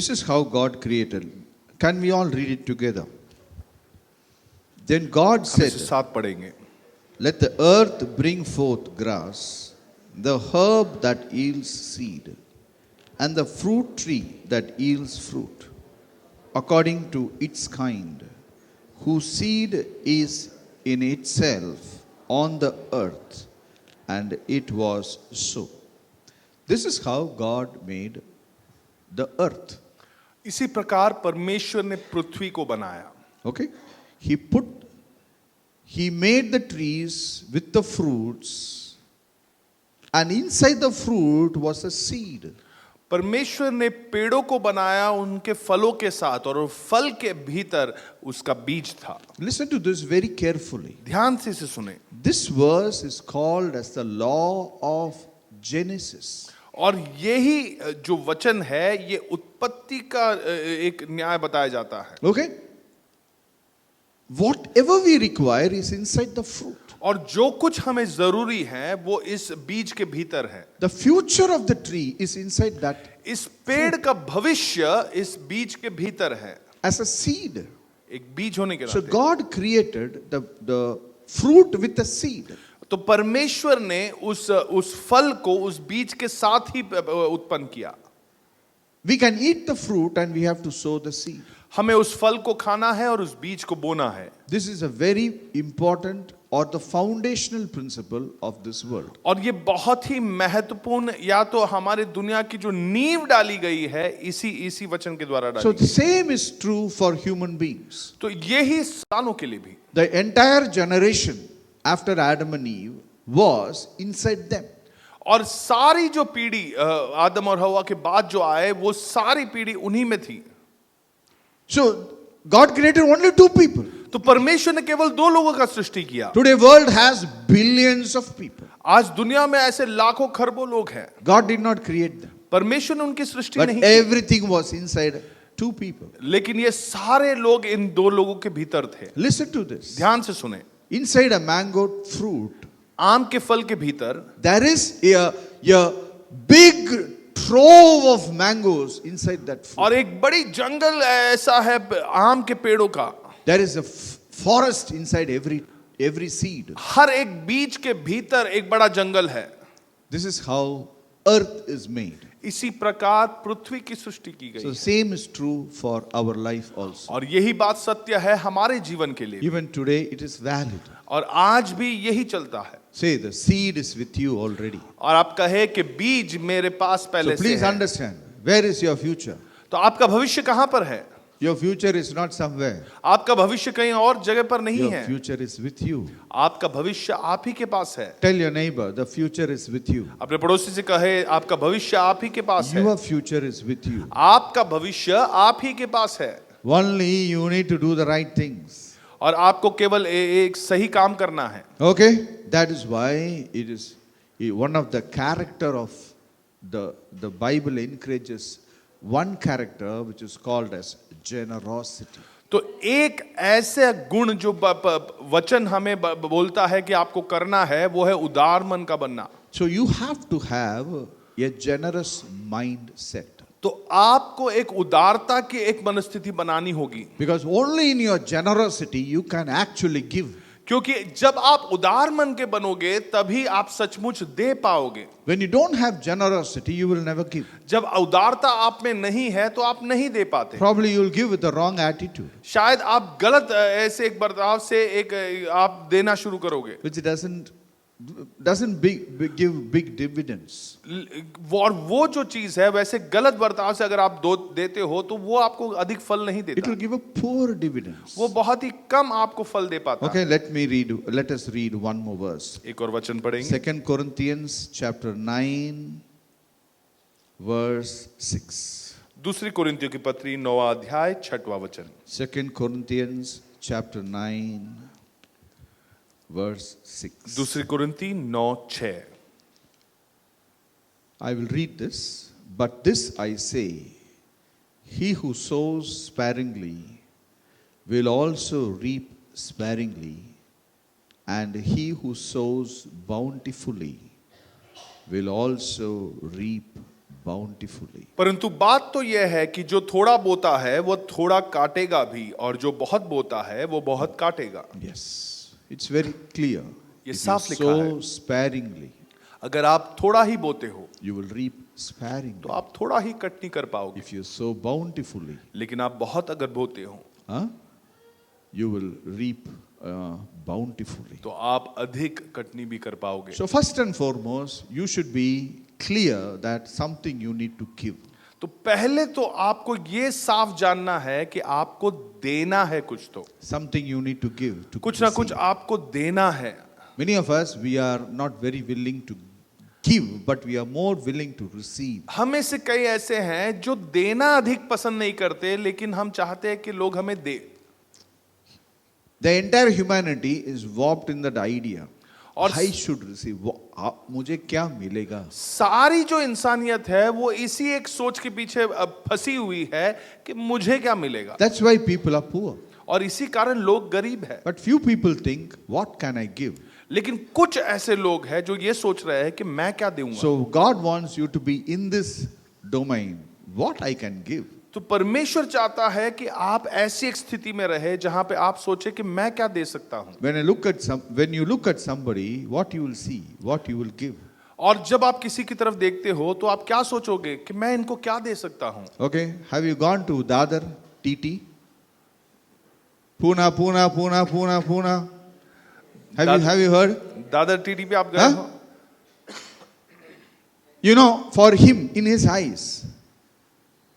A: is how God created. Can we all read it together? Then God
B: हम
A: said,
B: इसे साथ पढ़ेंगे।
A: let the earth bring forth grass, the herb that yields seed, and the fruit tree that yields fruit, according to its kind, whose seed is in itself on the earth. And it was so. This is how God made the earth.
B: इसी प्रकार परमेश्वर ने पृथ्वी को बनाया।
A: Okay? He made the trees with the fruits, and inside the fruit was a seed.
B: परमेश्वर ने पेड़ों को बनाया उनके फलों के साथ, और फल के भीतर उसका बीज था।
A: Listen to this very carefully.
B: ध्यान से इसे सुने।
A: This verse is called as the law of Genesis.
B: और यही जो वचन है ये उत्पत्ति का एक न्याय बताया जाता है।
A: Okay? Whatever we require is inside the fruit.
B: और जो कुछ हमें जरूरी है वो इस बीज के भीतर है।
A: The future of the tree is inside that.
B: इस पेड़ का भविष्य इस बीज के भीतर है,
A: As a seed.
B: एक बीज होने के
A: So
B: नाते।
A: God created the fruit with the seed.
B: तो परमेश्वर ने उस फल को उस बीज के साथ ही उत्पन्न किया।
A: We can eat the fruit and we have to sow the seed.
B: हमें उस फल को खाना है और उस बीज को बोना है।
A: This is a very important or the foundational principle of this world.
B: और ये बहुत ही महत्वपूर्ण, या तो हमारे दुनिया की जो नींव डाली गई है इसी वचन के द्वारा डाली
A: So
B: गई।
A: the same is true for human beings.
B: तो यही इंसानों के लिए भी।
A: The entire generation after Adam and Eve was inside them.
B: और सारी जो पीढ़ी आदम और हवा के बाद जो आए वो सारी पीढ़ी उन्हीं में थी।
A: So God created only two people.
B: तो परमेश्वर ने केवल दो लोगों का सृष्टि किया।
A: Today world has billions of people.
B: आज दुनिया में ऐसे लाखों खरबों लोग हैं।
A: God did not create them.
B: परमेश्वर ने उनकी सृष्टि
A: But
B: नहीं की,
A: everything was inside two people.
B: लेकिन ये सारे लोग इन दो लोगों के भीतर थे।
A: Listen to this.
B: ध्यान से सुने।
A: Inside a mango fruit,
B: आम के फल के भीतर
A: there is a big trove of mangoes inside that fruit.
B: और एक बड़ी जंगल ऐसा है आम के पेड़ों का।
A: There is a forest inside every seed.
B: हर एक बीज के भीतर एक बड़ा जंगल है।
A: This is how earth is made.
B: इसी प्रकार पृथ्वी की सृष्टि की गई
A: So
B: है।
A: same is true for our life also.
B: और यही बात सत्य है हमारे जीवन के लिए।
A: Even today it is valid.
B: और आज भी यही चलता है।
A: Say the seed is with you already.
B: और आप कहे कि बीज मेरे पास पहले
A: So
B: से
A: please
B: है,
A: understand, where is your future?
B: तो आपका भविष्य कहाँ पर है?
A: Your future is not somewhere.
B: आपका भविष्य कहीं और जगह पर नहीं
A: Your
B: है।
A: future is with you.
B: आपका भविष्य आप ही के पास है।
A: Tell your neighbor, the future is with you.
B: अपने पड़ोसी से कहे आपका भविष्य आप ही के पास है।
A: Your future is with you.
B: आपका भविष्य आप ही के पास है।
A: Only you need to do the right things.
B: और आपको केवल एक सही काम करना है।
A: Okay? That is why it is one of the character of the Bible encourages one character which is called as generosity.
B: तो एक ऐसे गुण जो वचन हमें बोलता है कि आपको करना है वो है उदार मन का बनना।
A: So you have to have a generous mindset.
B: तो आपको एक उदारता की एक मनस्थिति बनानी होगी।
A: Because only in your generosity you can actually give.
B: क्योंकि जब आप उदार मन के बनोगे तभी आप सचमुच दे पाओगे।
A: When you don't have generosity, you will never give.
B: जब उदारता आप में नहीं है तो आप नहीं दे पाते।
A: Probably you will give with the wrong attitude,
B: शायद आप गलत ऐसे एक बर्ताव से एक आप देना शुरू करोगे,
A: which doesn't doesn't give big dividends.
B: और वो जो चीज है वैसे गलत बर्ताव से अगर आप दो देते हो तो वो आपको अधिक फल नहीं
A: It
B: देता,
A: will give a poor dividends.
B: वो बहुत ही कम आपको फल दे पाता
A: Okay,
B: है।
A: let us read one more verse.
B: एक और वचन पढ़ेंगे,
A: 2 Corinthians chapter 9 verse 6.
B: दूसरी कोरिन्थियों की पत्री 9वां अध्याय 6वां वचन।
A: 2 Corinthians chapter 9 verse 6.
B: दूसरी कोरिन्थी 9:6।
A: I will read this. But this I say, he who sows sparingly will also reap sparingly, and he who sows bountifully will also reap bountifully.
B: परंतु बात तो यह है कि जो थोड़ा बोता है वो थोड़ा काटेगा भी, और जो बहुत बोता है वो बहुत काटेगा।
A: Yes, it's very clear.
B: ये
A: If you
B: साफ लिखा है।
A: sow sparingly,
B: अगर आप थोड़ा ही बोते हो
A: you will reap sparingly.
B: तो आप थोड़ा ही कटनी कर पाओगे,
A: If you sow bountifully,
B: लेकिन आप बहुत अगर बोते हो
A: huh, you will reap bountifully.
B: तो आप अधिक कटनी भी कर पाओगे।
A: So first and foremost, you should be clear that something you need to give.
B: तो पहले तो आपको ये साफ जानना है कि आपको देना है कुछ, तो
A: Something you need to give. To
B: कुछ ना कुछ
A: receive.
B: आपको देना है।
A: Many of us, we are not very willing to give, but we are more willing to receive.
B: हम में से कई ऐसे हैं जो देना अधिक पसंद नहीं करते, लेकिन हम चाहते हैं कि लोग हमें दे।
A: The entire humanity is warped in that idea.
B: और
A: I should receive. मुझे क्या मिलेगा?
B: सारी जो इंसानियत है वो इसी एक सोच के पीछे फंसी हुई है कि मुझे क्या मिलेगा,
A: That's why people are poor.
B: और इसी कारण लोग गरीब है।
A: But few people think, what can I give?
B: लेकिन कुछ ऐसे लोग हैं जो ये सोच रहे हैं कि मैं क्या दूंगा।
A: So God wants you to be in this domain. What I can give?
B: तो परमेश्वर चाहता है कि आप ऐसी एक स्थिति में रहे जहां पे आप सोचे कि मैं क्या दे सकता हूं।
A: When you look at somebody, what you will see, what you will give.
B: और जब आप किसी की तरफ देखते हो तो आप क्या सोचोगे कि मैं इनको क्या दे सकता हूं।
A: Okay, have you gone to Dadar, TT? Pune. Have you heard?
B: Dadar TT पे आप गए हो?
A: You know, for him, in his eyes,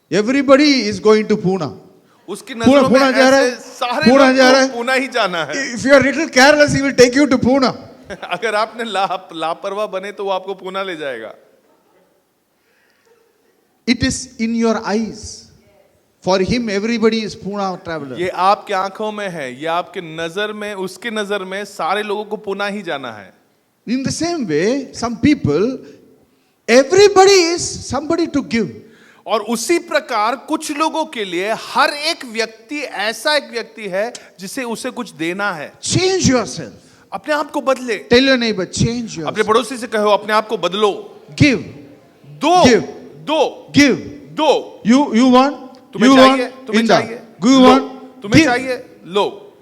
A: everybody is going to Pune.
B: उसकी नजरों में
A: पूना जा रहा है,
B: ऐसे सारे
A: पूना
B: लोग
A: जा रहा
B: को
A: है।
B: पूना ही जाना है।
A: If you are little careless, he will take you to Pune.
B: अगर आपने लापरवाह बने तो वो आपको पूना ले जाएगा।
A: It is in your eyes. For him, everybody is Pune traveler.
B: ये आपके आंखों में है, ये आपके नजर में, उसके नजर में सारे लोगों को पुना ही जाना है।
A: In the same way, some people, everybody is somebody to give.
B: और उसी प्रकार कुछ लोगों के लिए हर एक व्यक्ति ऐसा एक व्यक्ति है जिसे उसे कुछ देना है।
A: Change yourself.
B: अपने आप को बदले।
A: Tell your neighbor, change
B: अपने
A: yourself.
B: पड़ोसी से कहो अपने आप को बदलो।
A: Give.
B: दो।
A: Give. You want?
B: तुम्हें
A: You
B: चाहिए,
A: want?
B: तुम्हें
A: Inda.
B: चाहिए,
A: You
B: लो।
A: want?
B: तुम्हें
A: Give.
B: चाहिए, लो।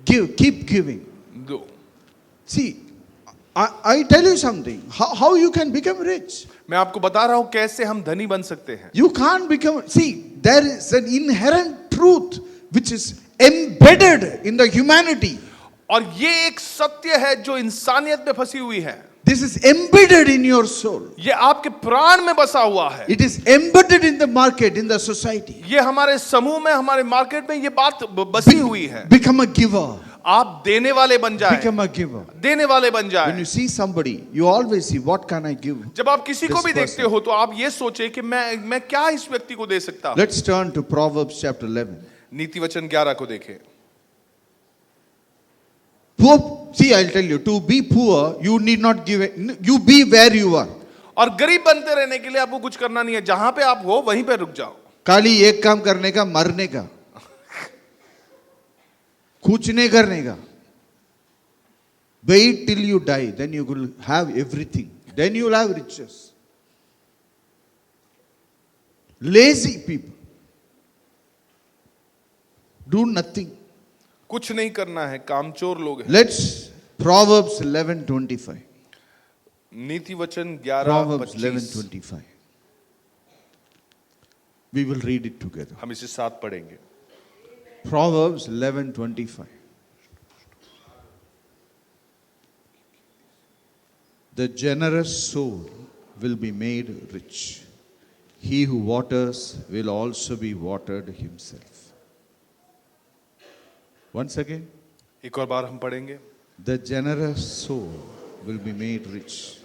A: Give. Keep giving.
B: दो।
A: See, I tell you something. How you can become rich?
B: मैं आपको बता रहा हूं कैसे हम धनी बन सकते हैं।
A: You can't become. See, there is an inherent truth which is embedded in the humanity.
B: और ये एक सत्य है जो इंसानियत में फंसी हुई है।
A: This is embedded in your soul.
B: ये आपके प्राण में बसा हुआ है।
A: It is embedded in the market, in the society.
B: ये हमारे समूह में, हमारे मार्केट में ये बात बसी हुई है।
A: Become a giver.
B: आप देने वाले बन जाए।
A: Become a giver.
B: देने वाले बन
A: When
B: जाए।
A: you see somebody, you always see, what can I give?
B: जब आप किसी को
A: This
B: भी देखते
A: person.
B: हो तो आप ये सोचे कि मैं क्या इस व्यक्ति को दे सकता हूं।
A: Let's turn to Proverbs chapter 11.
B: नीति वचन 11 को देखें।
A: Poor, see, I'll tell you, to be poor, you need not give it. You be where you are.
B: और गरीब बनते रहने के लिए आपको कुछ करना नहीं है, जहां पे आप हो वहीं पे रुक जाओ।
A: खाली एक काम करने का, मरने का, कुछ नहीं करने का. Wait till you die, then you will have everything. Then you will have riches. Lazy people do nothing.
B: कुछ नहीं करना है, कामचोर लोग हैं।
A: Let's Proverbs 11:25.
B: नीति वचन
A: Proverbs
B: 11:25
A: 11:25. We will read it together.
B: हम इसे साथ पढ़ेंगे।
A: Proverbs 11:25. The generous soul will be made rich. He who waters will also be watered himself. Once again,
B: एक और बार हम पढ़ेंगे।
A: the generous soul will be made rich.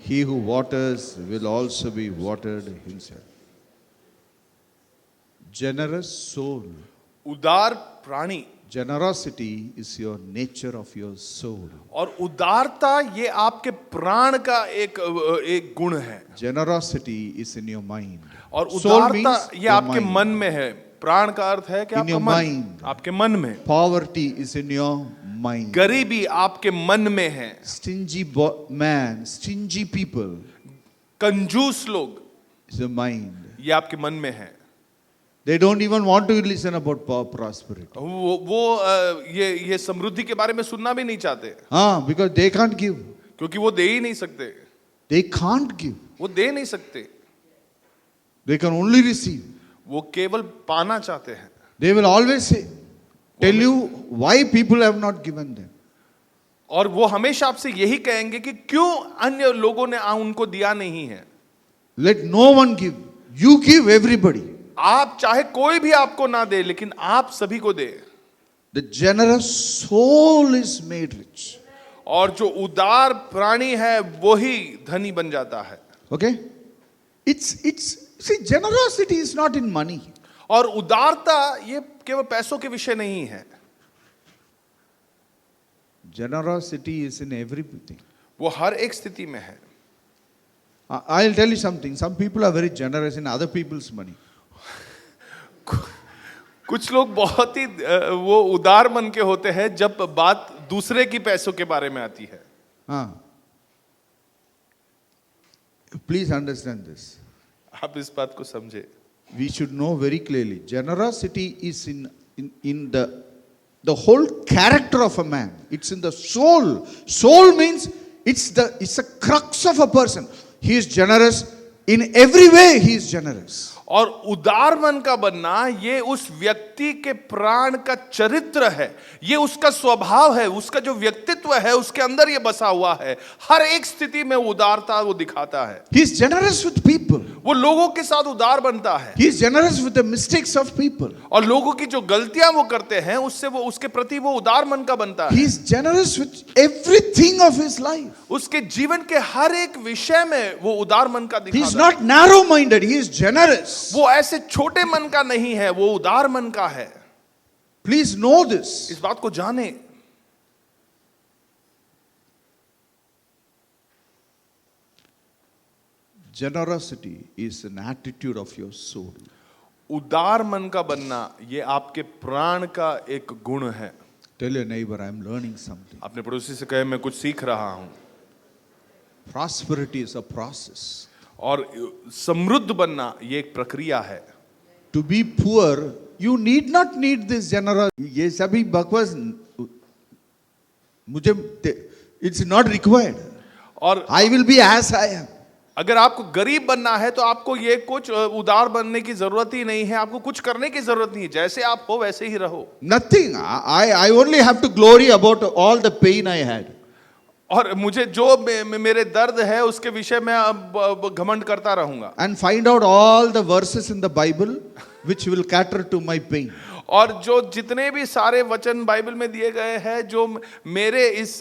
A: He who waters will also be watered himself. Generous soul.
B: उदार प्राणी,
A: Generosity is your nature of your soul.
B: और उदारता ये आपके प्राण का एक गुण है।
A: Generosity is in your mind.
B: और
A: Soul
B: उदारता
A: means
B: ये
A: your
B: आपके
A: mind.
B: मन में है। प्राण का अर्थ है कि
A: In
B: आपका
A: your
B: मन,
A: mind.
B: आपके मन में।
A: Poverty is in your mind.
B: गरीबी आपके मन में है।
A: Stingy man, stingy people
B: कंजूस लोग,
A: is a mind.
B: ये आपके मन में है।
A: They don't even want to listen about prosperity.
B: ये समृद्धि के बारे में सुनना भी नहीं चाहते,
A: Because they can't give.
B: क्योंकि वो दे ही नहीं सकते।
A: They can't give.
B: वो दे नहीं सकते,
A: They can only receive.
B: वो केवल पाना चाहते हैं।
A: They will always say, tell you why people have not given them.
B: और वो हमेशा आपसे यही कहेंगे कि क्यों अन्य लोगों ने उनको दिया नहीं है।
A: Let no one give. You give everybody.
B: आप चाहे कोई भी आपको ना दे, लेकिन आप सभी को दे।
A: The generous soul is made rich.
B: और जो उदार प्राणी है वो ही धनी बन जाता है।
A: Okay? See, generosity is not in money.
B: और उदारता ये केवल पैसों के विषय नहीं है।
A: Generosity is in everything.
B: वो हर एक स्थिति में है।
A: I'll tell you something. Some people are very generous in other people's money.
B: कुछ लोग बहुत ही वो उदार मन के होते हैं जब बात दूसरे की पैसों के बारे में आती है।
A: Please understand this.
B: आप इस बात को समझे।
A: We should know very clearly. Generosity is in the whole character of a man. It's in the soul. Soul means it's a crux of a person. He is generous in every way. He is generous.
B: और उदार मन का बनना ये उस व्यक्ति के प्राण का चरित्र है, ये उसका स्वभाव है, उसका जो व्यक्तित्व है उसके अंदर ये बसा हुआ है। हर एक स्थिति में उदारता वो दिखाता है।
A: He is generous with people.
B: वो लोगों के साथ उदार बनता है।
A: He is generous with the mistakes of people.
B: और लोगों की जो गलतियां वो करते हैं उससे वो उसके प्रति वो उदार मन का बनता है।
A: He is generous with everything of his life.
B: उसके जीवन के हर एक विषय में वो उदार मन का
A: He is
B: दिखाता है।
A: not narrow-minded. He is generous.
B: वो ऐसे छोटे मन का नहीं है, वो उदार मन का है।
A: Please know this.
B: इस बात को जाने।
A: Generosity is an attitude of your soul.
B: उदार मन का बनना ये आपके प्राण का एक गुण है।
A: Tell your neighbor, I am learning something.
B: अपने पड़ोसी से कहे मैं कुछ सीख रहा हूं।
A: Prosperity is a process.
B: और समृद्ध बनना ये एक प्रक्रिया है।
A: To be poor, you need not need this generosity. ये सभी बकवास मुझे it's not required.
B: और
A: I will be as I am.
B: अगर आपको गरीब बनना है तो आपको ये कुछ उदार बनने की जरूरत ही नहीं है, आपको कुछ करने की जरूरत नहीं है, जैसे आप हो वैसे ही रहो।
A: Nothing. I only have to glory about all the pain I had.
B: और मुझे जो मेरे दर्द है उसके विषय में घमंड करता रहूंगा।
A: And find out all the verses in the Bible which will cater to my pain.
B: और जो जितने भी सारे वचन बाइबल में दिए गए हैं जो मेरे इस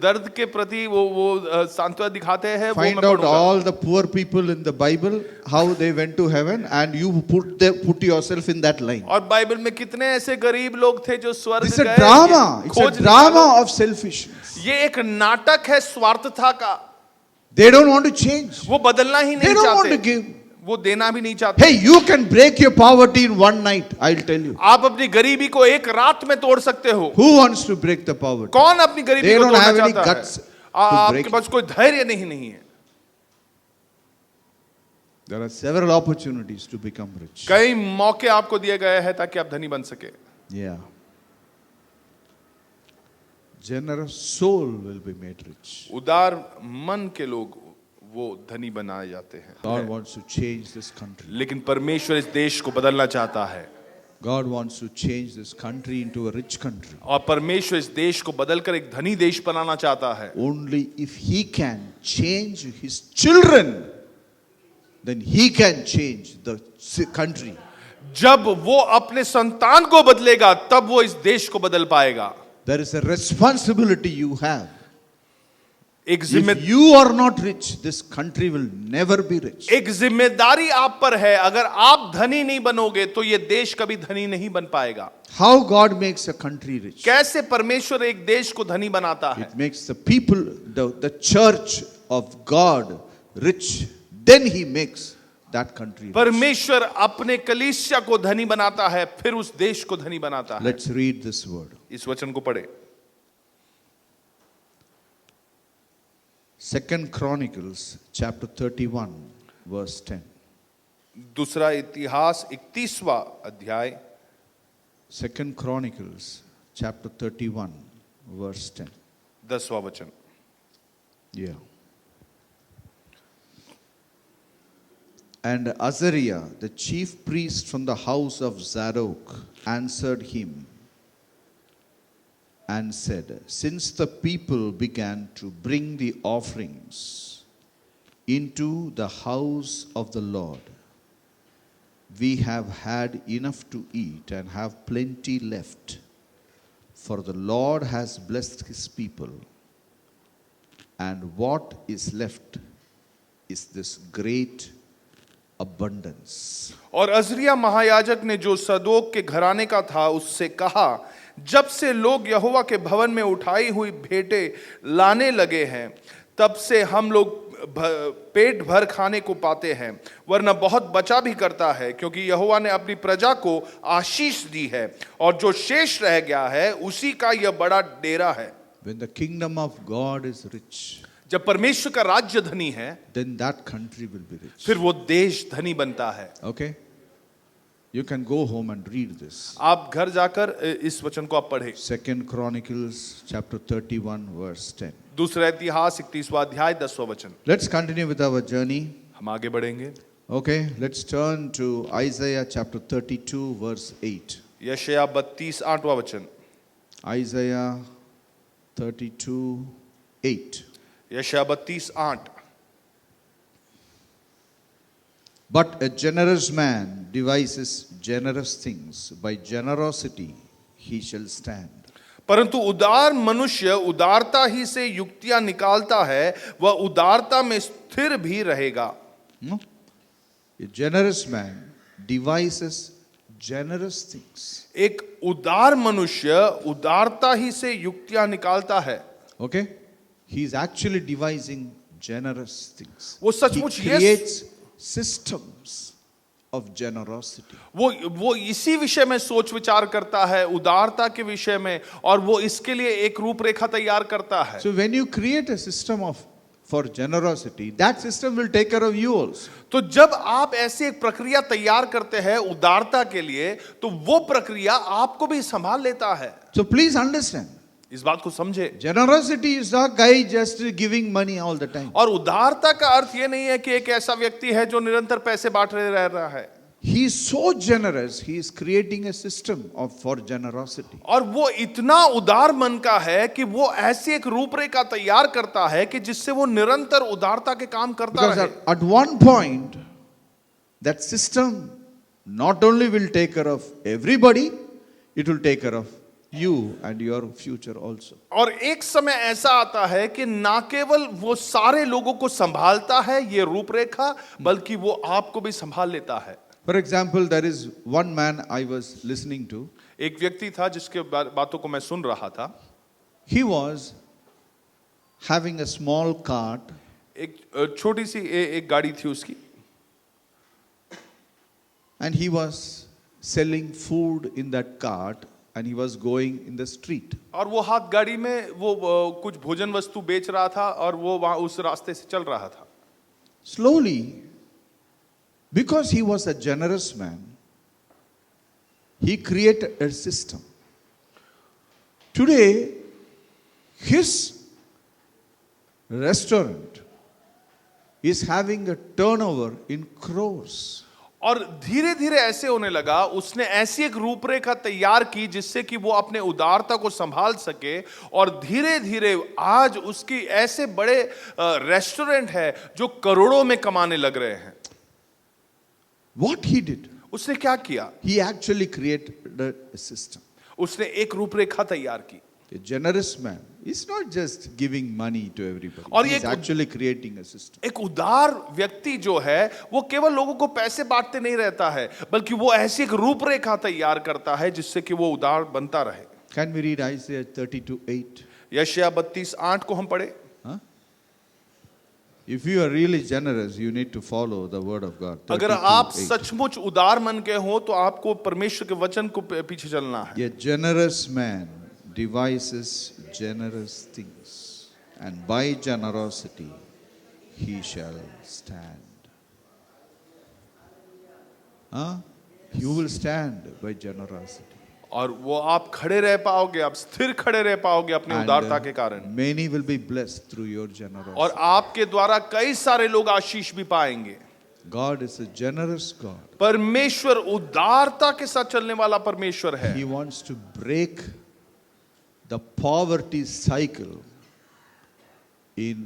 B: दर्द के प्रति वो सांत्वना दिखाते हैं, वो मैं
A: Find out
B: पढ़ूंगा।
A: all the poor people in the Bible how they went to heaven and you put yourself in that line.
B: और बाइबल में कितने ऐसे गरीब लोग थे जो स्वर्ग
A: It's a
B: गए।
A: drama. It's a
B: खोज
A: drama of selfishness.
B: ये एक नाटक है स्वार्थता का।
A: They don't want to change.
B: वो बदलना ही
A: They
B: नहीं
A: don't want to
B: चाहते,
A: give.
B: वो देना भी नहीं चाहते।
A: Hey, you can break your poverty in one night. I'll tell you.
B: आप अपनी गरीबी को एक रात में तोड़ सकते हो।
A: Who wants to break the poverty?
B: कौन अपनी गरीबी
A: They
B: को
A: don't
B: तोड़ना
A: have any
B: चाहता है?
A: guts to
B: आपके
A: break
B: पास कोई धैर्य नहीं है।
A: There are several opportunities to become rich.
B: कई मौके आपको दिए गए हैं ताकि आप धनी बन सके।
A: Yeah. Generous soul will be made rich.
B: उदार मन के लोग वो धनी बनाए जाते हैं।
A: God wants to change this country.
B: लेकिन परमेश्वर इस देश को बदलना चाहता है।
A: God wants to change this country into a rich country.
B: और परमेश्वर इस देश को बदलकर एक धनी देश बनाना चाहता है।
A: Only if He can change His children, then He can change the country.
B: जब वो अपने संतान को बदलेगा तब वो इस देश को बदल पाएगा।
A: There is a responsibility you have.
B: एक
A: If you are not rich, this country will never be rich.
B: एक जिम्मेदारी आप पर है। अगर आप धनी नहीं बनोगे तो ये देश कभी धनी नहीं बन पाएगा।
A: How God makes a country rich?
B: कैसे परमेश्वर एक देश को धनी बनाता है?
A: It makes the people, the church of God rich. Then He makes that country rich.
B: परमेश्वर अपने कलीसिया को धनी बनाता है, फिर उस देश को धनी बनाता है।
A: Let's read this word.
B: इस वचन को पढ़े।
A: 2 Chronicles chapter 31 verse 10.
B: दूसरा इतिहास 31वां अध्याय
A: 2 Chronicles chapter 31 verse 10.
B: 10वां वचन।
A: Yeah. And Azariah, the chief priest from the house of Zadok, answered him and said, Since the people began to bring the offerings into the house of the Lord, we have had enough to eat and have plenty left, for the Lord has blessed His people, and what is left is this great abundance.
B: और अजरिया महायाजक ने जो सदोक के घराने का था उससे कहा, जब से लोग यहोवा के भवन में उठाई हुई भेंटें लाने लगे हैं तब से हम लोग पेट भर खाने को पाते हैं, वरना बहुत बचा भी करता है, क्योंकि यहोवा ने अपनी प्रजा को आशीष दी है और जो शेष रह गया है उसी का यह बड़ा डेरा है।
A: When the kingdom of God is rich,
B: जब परमेश्वर का राज्य धनी है
A: then that country will be rich.
B: फिर वो देश धनी बनता है।
A: Okay? You can go home and read this.
B: आप घर जाकर इस वचन को आप पढ़ें।
A: 2 Chronicles chapter 31 verse 10.
B: दूसरा इतिहास 31वां अध्याय 10वां वचन।
A: Let's continue with our journey.
B: हम आगे बढ़ेंगे।
A: Okay, let's turn to Isaiah chapter 32 verse 8.
B: यशायाह 32 8वां वचन।
A: Isaiah 32 8.
B: यशायाह 32 8।
A: But a generous man devises generous things. By generosity he shall stand.
B: परंतु उदार मनुष्य उदारता ही से युक्तियां निकालता है, वह उदारता में स्थिर भी रहेगा।
A: No? A generous man devises generous things.
B: एक उदार मनुष्य उदारता ही से युक्तियां निकालता है।
A: Okay? He is actually devising generous things.
B: वो
A: He
B: सचमुच
A: creates systems of generosity.
B: वो इसी विषय में सोच विचार करता है, उदारता के विषय में, और वो इसके लिए एक रूपरेखा तैयार करता है।
A: So when you create a system for generosity, that system will take care of you also.
B: तो जब आप ऐसी एक प्रक्रिया तैयार करते हैं उदारता के लिए, तो वो प्रक्रिया आपको भी संभाल लेता है।
A: So please understand.
B: इस बात को समझे।
A: Generosity is not guy just giving money all the time.
B: और उदारता का अर्थ ये नहीं है कि एक ऐसा व्यक्ति है जो निरंतर पैसे बांट रह रहा है।
A: He is so generous, he is creating a system for generosity.
B: और वो इतना उदार मन का है कि वो ऐसी एक रूपरेखा तैयार करता है कि जिससे वो निरंतर उदारता के काम करता
A: Because
B: रहे।
A: at one point, that system not only will take care of everybody, it will take care of you and your future also.
B: और एक समय ऐसा आता है कि ना केवल वो सारे लोगों को संभालता है ये रूपरेखा, बल्कि वो आपको भी संभाल लेता है।
A: For example, there is one man I was listening to.
B: एक व्यक्ति था जिसके बातों को मैं सुन रहा था।
A: He was having a small cart.
B: एक छोटी सी एक गाड़ी थी उसकी,
A: And he was selling food in that cart, and he was going in the street.
B: और वो हाथ गाड़ी में वो कुछ भोजन वस्तु बेच रहा था और वो वहां उस रास्ते से चल रहा था।
A: Slowly, because he was a generous man, he created a system. Today, his restaurant is having a turnover in crores.
B: और धीरे धीरे ऐसे होने लगा, उसने ऐसी एक रूपरेखा तैयार की जिससे कि वो अपने उदारता को संभाल सके, और धीरे धीरे आज उसकी ऐसे बड़े रेस्टोरेंट है जो करोड़ों में कमाने लग रहे हैं।
A: What he did?
B: उसने क्या किया?
A: He actually created a system.
B: उसने एक रूपरेखा तैयार की।
A: A generous man is not just giving money to everybody.
B: और
A: He
B: ये
A: is actually creating a system.
B: एक उदार व्यक्ति जो है वो केवल लोगों को पैसे बांटते नहीं रहता है, बल्कि वो ऐसी एक रूपरेखा तैयार करता है जिससे कि वो उदार बनता रहे।
A: Can we read Isaiah 32:8?
B: यशायाह 32:8 को हम पढ़े।
A: Huh? If you are really generous, you need to follow the word of God.
B: अगर आप
A: 32:8.
B: सचमुच उदार मन के हो तो आपको परमेश्वर के वचन को पीछे चलना है।
A: A generous man devises generous things, and by generosity he shall stand. Huh? You will stand by generosity.
B: और वो आप खड़े रह पाओगे, आप स्थिर खड़े रह पाओगे अपनी
A: And,
B: उदारता के कारण,
A: many will be blessed through your generosity.
B: और आपके द्वारा कई सारे लोग आशीष भी पाएंगे।
A: God is a generous God.
B: परमेश्वर उदारता के साथ चलने वाला परमेश्वर है।
A: He wants to break the poverty cycle in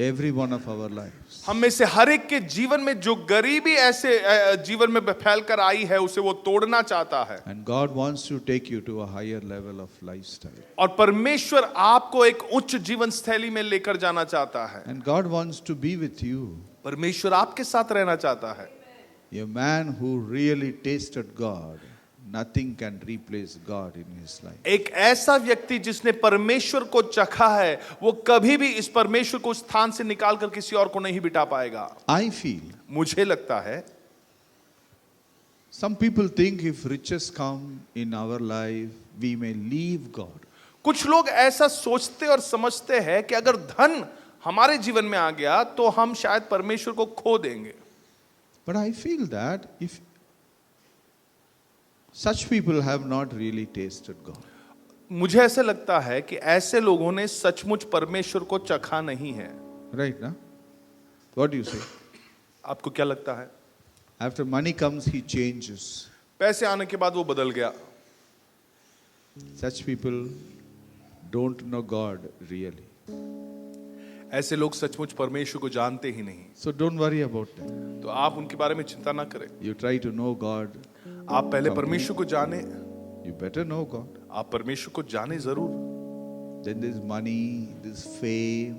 A: every one of our lives.
B: हम में से हर एक के जीवन में जो गरीबी ऐसे जीवन में फैल कर आई है उसे वो तोड़ना चाहता है।
A: And God wants to take you to a higher level of lifestyle.
B: और परमेश्वर आपको एक उच्च जीवन शैली में लेकर जाना चाहता है।
A: And God wants to be with you.
B: परमेश्वर आपके साथ रहना चाहता है।
A: A man who really tasted God, nothing can replace God in his life.
B: एक ऐसा व्यक्ति जिसने परमेश्वर को चखा है, वो कभी भी इस परमेश्वर को स्थान से निकाल कर किसी और को नहीं बिठा पाएगा।
A: I feel
B: मुझे लगता है
A: some people think if riches come in our life, we may leave God.
B: कुछ लोग ऐसा सोचते और समझते हैं कि अगर धन हमारे जीवन में आ गया तो हम शायद परमेश्वर को खो देंगे।
A: But I feel that if such people have not really tasted God.
B: मुझे ऐसे लगता है कि ऐसे लोगों ने सचमुच परमेश्वर को चखा नहीं है।
A: Right, na? What do you say?
B: आपको क्या लगता है?
A: After money comes, he changes.
B: पैसे आने के बाद वो बदल गया।
A: Such people don't know God really.
B: ऐसे लोग सचमुच परमेश्वर को जानते ही नहीं।
A: So don't worry about that.
B: तो आप उनके बारे में चिंता ना करें।
A: You try to know God.
B: आप पहले परमेश्वर को जाने।
A: You better know God.
B: आप परमेश्वर को जाने जरूर।
A: Then this money, this fame,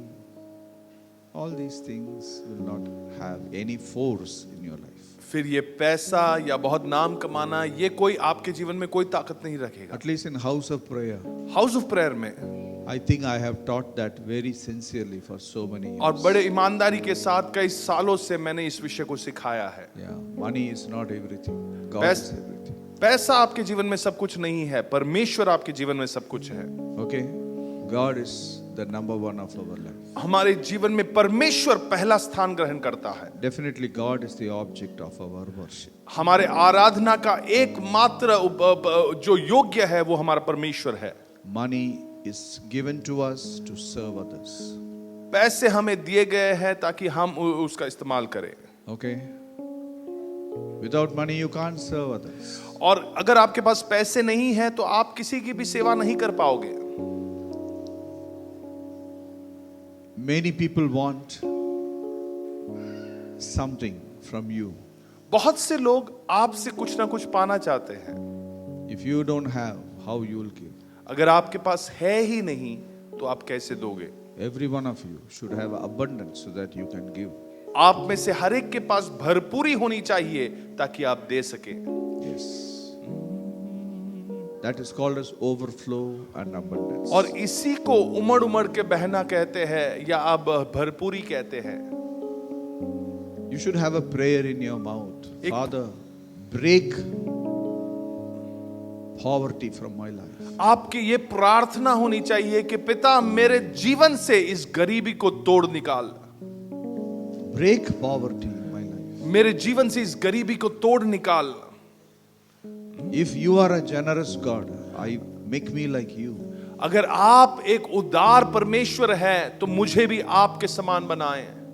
A: all these things will not have any force in your life.
B: फिर ये पैसा या बहुत नाम कमाना, ये कोई आपके जीवन में कोई ताकत नहीं रखेगा।
A: At least in house of prayer.
B: House of prayer में
A: I think I have taught that very sincerely for so many years.
B: और बड़े ईमानदारी के साथ कई सालों से मैंने इस विषय को सिखाया है।
A: Yeah, money is not everything. God
B: Best-
A: is everything.
B: पैसा आपके जीवन में सब कुछ नहीं है, परमेश्वर आपके जीवन में सब कुछ है।
A: Okay? God is the number one of our life.
B: हमारे जीवन में परमेश्वर पहला स्थान ग्रहण करता है।
A: Definitely God is the object of our worship.
B: हमारे आराधना का एकमात्र जो योग्य है वो हमारा परमेश्वर है।
A: Money is given to us to serve others.
B: पैसे हमें दिए गए हैं ताकि हम उसका इस्तेमाल करें।
A: Okay? Without money you can't serve others.
B: और अगर आपके पास पैसे नहीं हैं तो आप किसी की भी सेवा नहीं कर पाओगे।
A: Many people want something from you.
B: बहुत से लोग आपसे कुछ ना कुछ पाना चाहते हैं।
A: If you don't have, how you will give?
B: अगर आपके पास है ही नहीं तो आप कैसे दोगे?
A: Every one of you should have abundance so that you can give.
B: आप में से हर एक के पास भरपूरी होनी चाहिए ताकि आप दे सके।
A: Yes. That is called as overflow and abundance.
B: और इसी को उमड़ उमड़ के बहना कहते हैं या आप भरपूरी कहते हैं।
A: You should have a prayer in your mouth.
B: एक-
A: Father, break poverty from my life.
B: आपकी ये प्रार्थना होनी चाहिए कि पिता मेरे जीवन से इस गरीबी को तोड़ निकाल।
A: Break poverty in my life.
B: मेरे जीवन से इस गरीबी को तोड़ निकाल।
A: If you are a generous God, make me like you.
B: अगर आप एक उदार परमेश्वर हैं तो मुझे भी आपके समान बनाएं।